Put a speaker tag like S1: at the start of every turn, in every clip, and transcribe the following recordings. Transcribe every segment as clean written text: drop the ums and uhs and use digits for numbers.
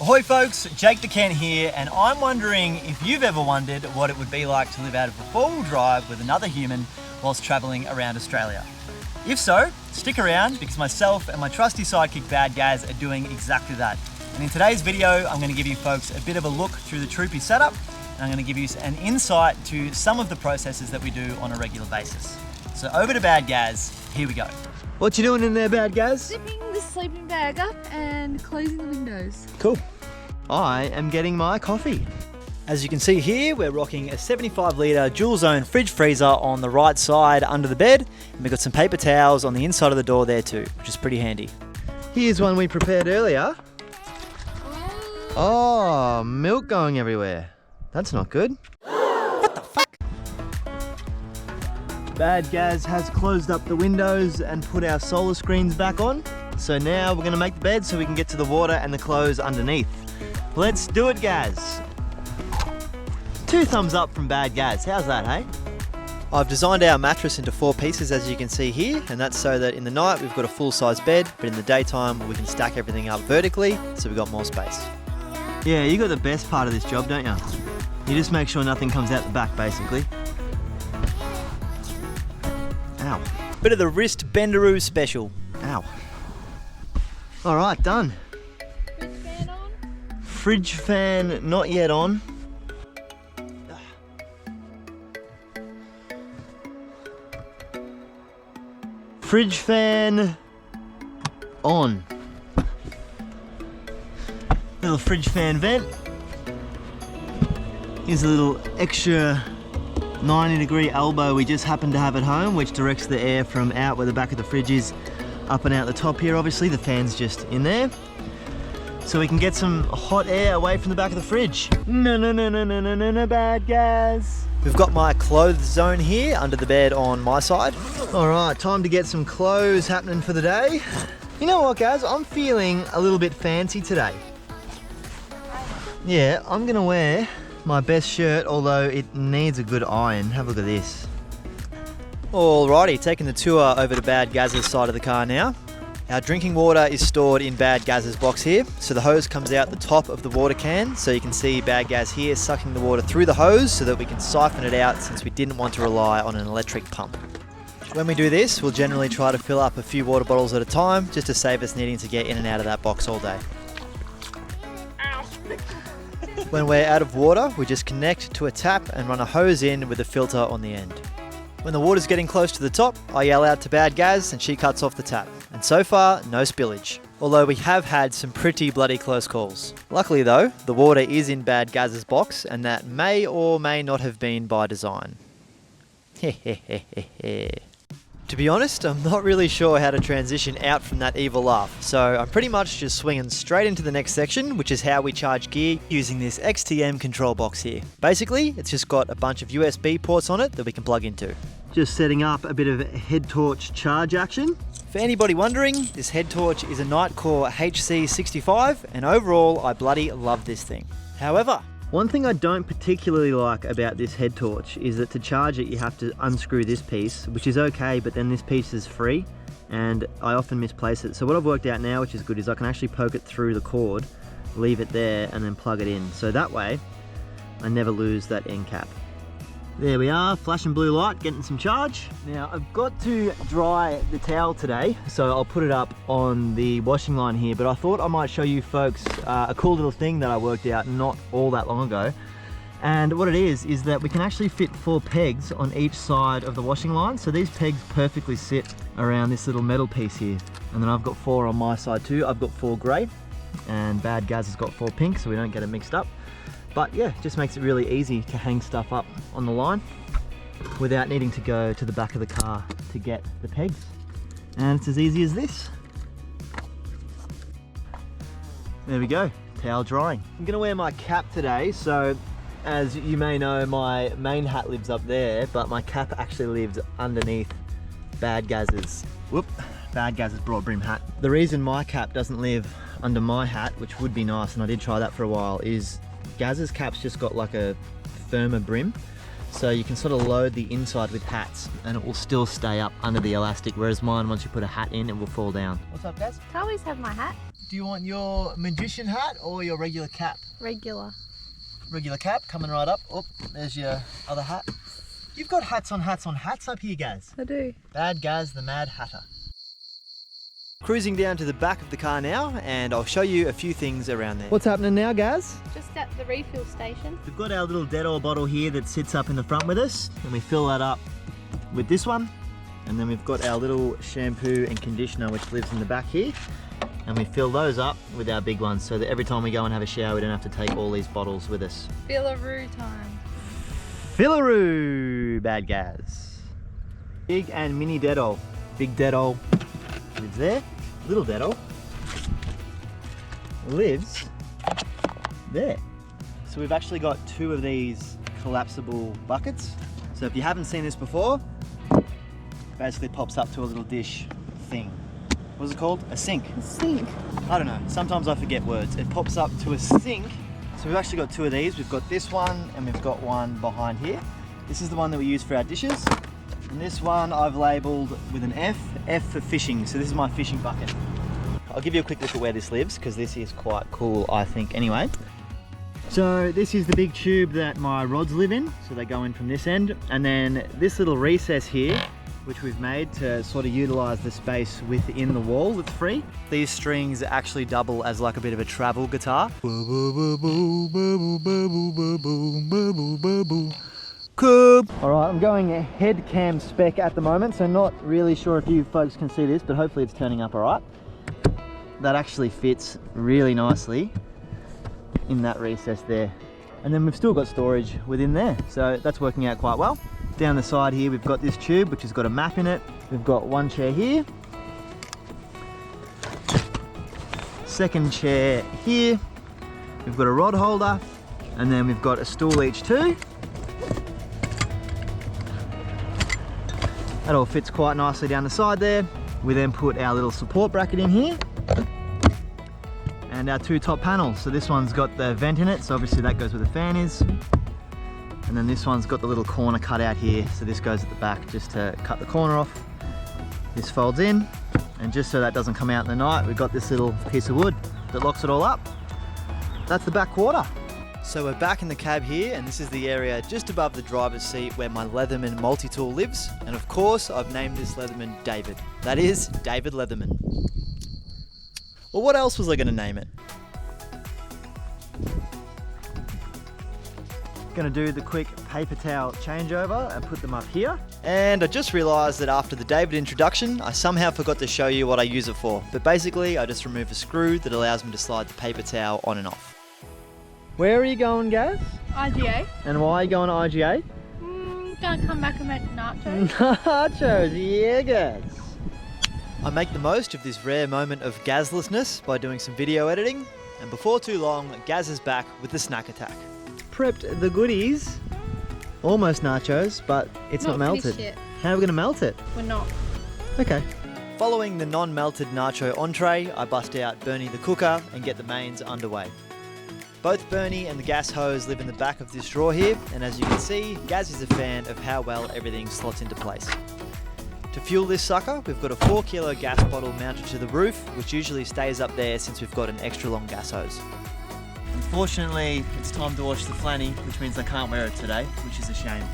S1: Ahoy folks, Jake the Kent here, and I'm wondering if you've ever wondered what it would be like to live out of a four-wheel drive with another human whilst travelling around Australia. If so, stick around because myself and my trusty sidekick Bad Gaz are doing exactly that. And in today's video, I'm going to give you folks a bit of a look through the Troopy setup, and I'm going to give you an insight to some of the processes that we do on a regular basis. So over to Bad Gaz, here we go. What you doing in there, Bad Gaz?
S2: Zipping the sleeping bag up and closing the windows.
S1: Cool. I am getting my coffee. As you can see here, we're rocking a 75 litre dual zone fridge freezer on the right side under the bed, and we've got some paper towels on the inside of the door there too, which is pretty handy. Here's one we prepared earlier. Oh, milk going everywhere. That's not good. What the fuck? Bad Gaz has closed up the windows and put our solar screens back on. So now we're gonna make the bed so we can get to the water and the clothes underneath. Let's do it, Gaz. 2 thumbs up from Bad Gaz. How's that, hey? I've designed our mattress into 4 pieces, as you can see here, and that's so that in the night we've got a full-size bed, but in the daytime we can stack everything up vertically, so we've got more space. Yeah, you got the best part of this job, don't you? You just make sure nothing comes out the back, basically. Ow. Bit of the wrist benderoo special. Ow. All right, done.
S2: Fridge fan on?
S1: Fridge fan not yet on. Fridge fan on. Little fridge fan vent. Here's a little extra 90-degree elbow we just happen to have at home, which directs the air from out where the back of the fridge is up and out the top here. Obviously the fan's just in there, so we can get some hot air away from the back of the fridge. No, Bad Gaz. We've got my clothes zone here under the bed on my side. All right, time to get some clothes happening for the day. You know what, Gaz? I'm feeling a little bit fancy today. Yeah, I'm gonna wear my best shirt, although it needs a good iron. Have a look at this. Alrighty, taking the tour over to Bad Gaz's side of the car now. Our drinking water is stored in Bad Gaz's box here. So the hose comes out the top of the water can. So you can see Bad Gaz here sucking the water through the hose so that we can siphon it out, since we didn't want to rely on an electric pump. When we do this, we'll generally try to fill up a few water bottles at a time, just to save us needing to get in and out of that box all day. When we're out of water, we just connect to a tap and run a hose in with a filter on the end. When the water's getting close to the top, I yell out to Bad Gaz and she cuts off the tap. And so far, no spillage. Although we have had some pretty bloody close calls. Luckily though, the water is in Bad Gaz's box, and that may or may not have been by design. To be honest, I'm not really sure how to transition out from that evil laugh, so I'm pretty much just swinging straight into the next section, which is how we charge gear using this XTM control box here. Basically, it's just got a bunch of USB ports on it that we can plug into. Just setting up a bit of head torch charge action. For anybody wondering, this head torch is a Nitecore HC65, and overall I bloody love this thing. However, one thing I don't particularly like about this head torch is that to charge it you have to unscrew this piece, which is okay, but then this piece is free and I often misplace it. So what I've worked out now, which is good, is I can actually poke it through the cord, leave it there and then plug it in. So that way I never lose that end cap. There we are, flashing blue light, getting some charge. Now I've got to dry the towel today, so I'll put it up on the washing line here, but I thought I might show you folks a cool little thing that I worked out not all that long ago. And what it is that we can actually fit 4 pegs on each side of the washing line. So these pegs perfectly sit around this little metal piece here. And then I've got 4 on my side too. I've got 4 grey, and Bad Gaz has got 4 pink, so we don't get it mixed up. But yeah, just makes it really easy to hang stuff up on the line without needing to go to the back of the car to get the pegs. And it's as easy as this. There we go, towel drying. I'm gonna wear my cap today, so as you may know, my main hat lives up there, but my cap actually lives underneath Bad Gaz's broad brim hat. The reason my cap doesn't live under my hat, which would be nice, and I did try that for a while, is Gaz's cap's just got like a firmer brim, so you can sort of load the inside with hats and it will still stay up under the elastic, whereas mine, once you put a hat in, it will fall down. What's up, Gaz?
S2: I always have my hat.
S1: Do you want your magician hat or your regular cap?
S2: Regular.
S1: Regular cap, coming right up. Oh, there's your other hat. You've got hats on hats on hats up here, Gaz.
S2: I do.
S1: Bad Gaz, the Mad Hatter. Cruising down to the back of the car now, and I'll show you a few things around there. What's happening now, Gaz?
S2: Just at the refill station.
S1: We've got our little Dettol bottle here that sits up in the front with us, and we fill that up with this one. And then we've got our little shampoo and conditioner which lives in the back here. And we fill those up with our big ones so that every time we go and have a shower we don't have to take all these bottles with us.
S2: Fillaroo time.
S1: Fillaroo, Bad Gaz. Big and mini Dettol. Big Dettol lives there. Little Dettol lives there. So we've actually got two of these collapsible buckets. So if you haven't seen this before, it basically pops up to a little dish thing. What's it called? A sink.
S2: A sink.
S1: I don't know, sometimes I forget words. It pops up to a sink. So we've actually got two of these. We've got this one and we've got one behind here. This is the one that we use for our dishes. And this one I've labelled with an F, F for fishing. So this is my fishing bucket. I'll give you a quick look at where this lives because this is quite cool, I think, anyway. So this is the big tube that my rods live in. So they go in from this end. And then this little recess here, which we've made to sort of utilise the space within the wall that's free. These strings actually double as like a bit of a travel guitar. Cool. Alright, I'm going head cam spec at the moment, so not really sure if you folks can see this, but hopefully it's turning up alright. That actually fits really nicely in that recess there. And then we've still got storage within there, so that's working out quite well. Down the side here we've got this tube which has got a map in it. We've got one chair here, second chair here, we've got a rod holder, and then we've got a stool each too. That all fits quite nicely down the side there. We then put our little support bracket in here and our two top panels. So this one's got the vent in it, so obviously that goes where the fan is. And then this one's got the little corner cut out here, so this goes at the back just to cut the corner off. This folds in, and just so that doesn't come out in the night, we've got this little piece of wood that locks it all up. That's the back quarter. So we're back in the cab here, and this is the area just above the driver's seat where my Leatherman multi-tool lives. And of course, I've named this Leatherman David. That is David Leatherman. Well, what else was I going to name it? Going to do the quick paper towel changeover and put them up here. And I just realised that after the David introduction, I somehow forgot to show you what I use it for. But basically, I just remove a screw that allows me to slide the paper towel on and off. Where are you going, Gaz?
S2: IGA.
S1: And why are you going to IGA?
S2: Gonna come back and make nachos.
S1: Nachos, yeah, Gaz. I make the most of this rare moment of Gazlessness by doing some video editing. And before too long, Gaz is back with the snack attack. Prepped the goodies. Almost nachos, but it's not melted.
S2: Yet.
S1: How are we going to melt it?
S2: We're not.
S1: Okay. Following the non-melted nacho entree, I bust out Bernie the cooker and get the mains underway. Both Bernie and the gas hose live in the back of this drawer here, and as you can see, Gaz is a fan of how well everything slots into place. To fuel this sucker, we've got a 4 kilo gas bottle mounted to the roof, which usually stays up there since we've got an extra long gas hose. Unfortunately, it's time to wash the flanny, which means I can't wear it today, which is a shame.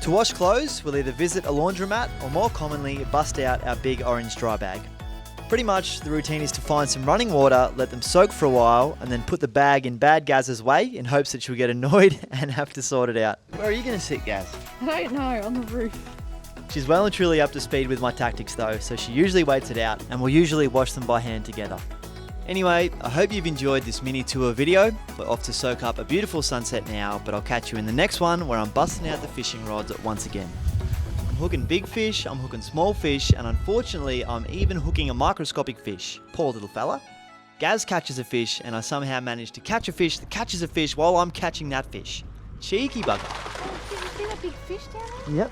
S1: To wash clothes, we'll either visit a laundromat or more commonly bust out our big orange dry bag. Pretty much the routine is to find some running water, let them soak for a while, and then put the bag in Bad Gaz's way in hopes that she'll get annoyed and have to sort it out. Where are you going to sit, Gaz?
S2: I don't know, on the roof.
S1: She's well and truly up to speed with my tactics though, so she usually waits it out and we'll usually wash them by hand together. Anyway, I hope you've enjoyed this mini tour video. We're off to soak up a beautiful sunset now, but I'll catch you in the next one where I'm busting out the fishing rods once again. I'm hooking big fish, I'm hooking small fish, and unfortunately I'm even hooking a microscopic fish. Poor little fella. Gaz catches a fish and I somehow manage to catch a fish that catches a fish while I'm catching that fish. Cheeky bugger.
S2: Oh, did you see that big fish down there?
S1: Yep.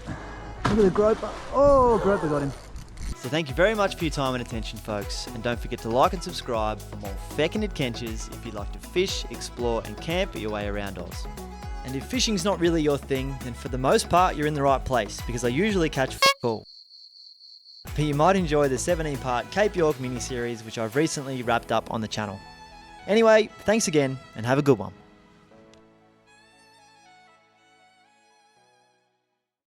S1: Look at the groper. Oh, groper got him. So thank you very much for your time and attention, folks. And don't forget to like and subscribe for more feckin' adventures if you'd like to fish, explore and camp your way around Oz. And if fishing's not really your thing, then for the most part you're in the right place because I usually catch all. but you might enjoy the 17-part Cape York mini-series which I've recently wrapped up on the channel. Anyway, thanks again and have a good one.